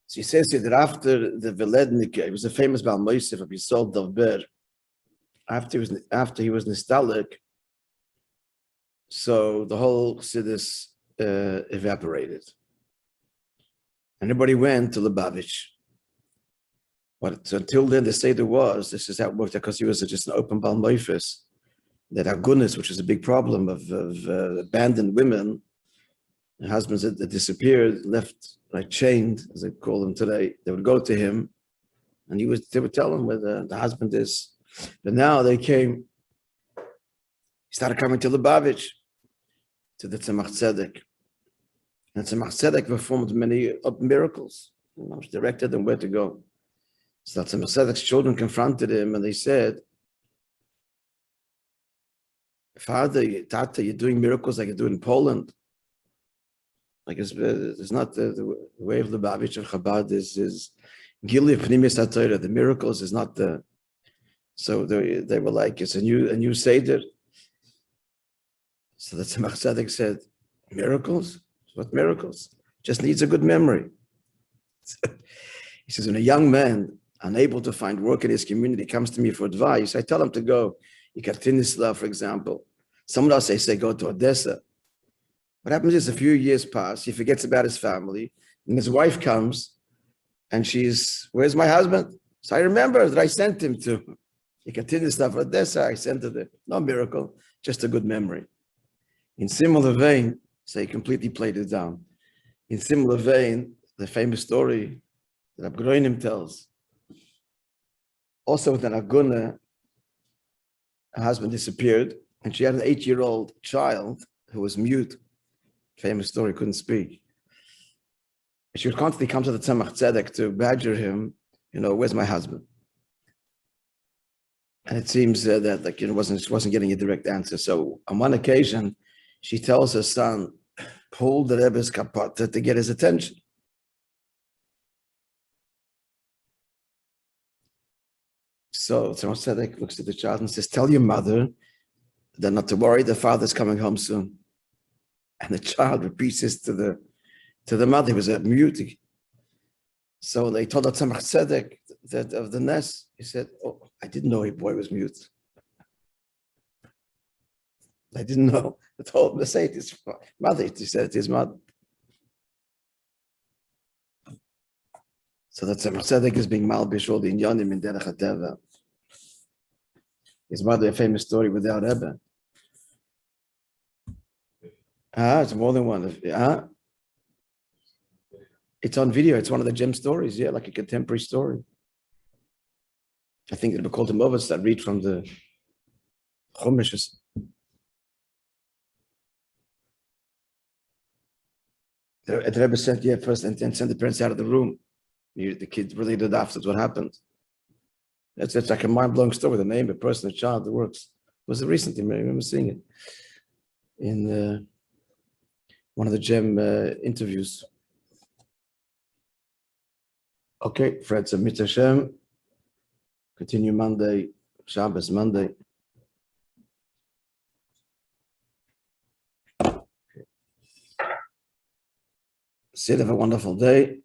So he says here that after the Velednik, it was a famous Baal Moishe of Yisrael Dovber. After he was Nistalik, so the whole Chassidus evaporated. Everybody went to Lubavitch. But until then, the Seder was, this is how it worked out, because he was just an open Baal Moifes, that Agunis, which is a big problem of abandoned women, and husbands that disappeared, left, like chained, as they call them today, they would go to him, and they would tell him where the husband is. But now he started coming to Lubavitch, to the Tzemach Tzedek. And Tzemach Tzedek performed many miracles, directed them where to go. So Tzemach Tzedek's children confronted him and they said, Father, Tata, you're doing miracles like you do in Poland. Like it's not the way of Lubavitch and Chabad is Gili Pnimis HaTorah. The miracles is not the. So they were like, it's a new Seder. So the Tzemach Tzedek said, miracles? What miracles? Just needs a good memory. He says, when a young man, unable to find work in his community, comes to me for advice, I tell him to go. Yekaterinburg, for example. Someone else say go to Odessa. What happens is a few years pass, he forgets about his family, and his wife comes, and where's my husband? So I remember that I sent him to Yekaterinburg, Odessa, I sent it there. No miracle, just a good memory. In similar vein, so he completely played it down. In similar vein, the famous story that Abgroinim tells, also with an Aguna, her husband disappeared, and she had an 8-year-old child who was mute. Famous story, couldn't speak. And she would constantly come to the Tzemach Tzedek to badger him, where's my husband? And it seems she wasn't getting a direct answer. So on one occasion, she tells her son, pull the Rebbe's kapata to get his attention. So Tzemach Tzedek looks at the child and says, tell your mother that not to worry, the father's coming home soon. And the child repeats this to the mother. He was a mute. So they told Tzemach Tzedek that of the Nes. He said, oh, I didn't know your boy was mute. I didn't know. I told him to say it to his mother. He said it to his mother. So that Tzemach Tzedek is being malbish all the inyanim in Derech HaTeva. His mother, a famous story without Rebbe. It's more than one. It's on video. It's one of the gem stories, like a contemporary story. I think it would be called him over that read from the Chumash. The Rebbe said, first, and then send the parents out of the room. The kids related afterwards what happened. It's like a mind-blowing story. The name, a person, a child that works. It was recently, I remember seeing it in one of the gem interviews. Okay, Fred, so Mit Hashem. Continue Monday, Shabbos Monday. Okay. Have a wonderful day.